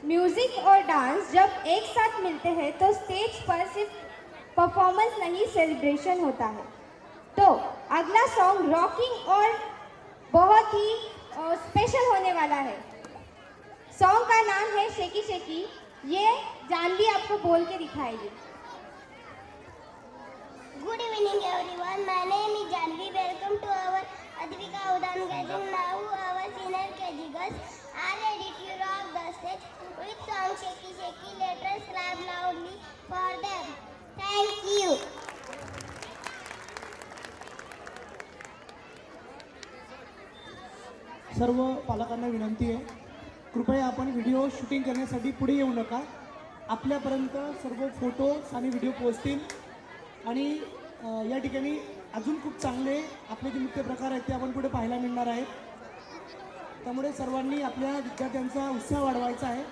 Music और dance जब एक साथ मिलते हैं तो स्टेज पर सिर्फ परफॉर्मेंस नहीं सेलिब्रेशन होता है। तो अगला सॉन्ग रॉकिंग और बहुत ही स्पेशल होने वाला है। सॉन्ग का नाम है शेकी शेकी। ये जानवी आपको बोल के दिखाएगी। Good evening everyone. My name is Janvi. Welcome to our Advika Udan gathering. Now our senior KG girls are ready to rock the stage with song Shaky Shaky. Let us clap loudly for them. Thank you. सर्व पालकांना विनंती आहे, कृपया आपण video shooting करण्यासाठी पुढे येऊ नका। आपल्यापर्यंत सर्व फोटोज आणि व्हिडिओ पोहोचतील आणि या ठिकाणी अजून खूप चांगले आपले जे नृत्य प्रकार आहेत ते आपण पुढे पाहायला मिळणार आहेत। त्यामुळे सर्वांनी आपल्या विद्यार्थ्यांचा उत्साह वाढवायचा आहे।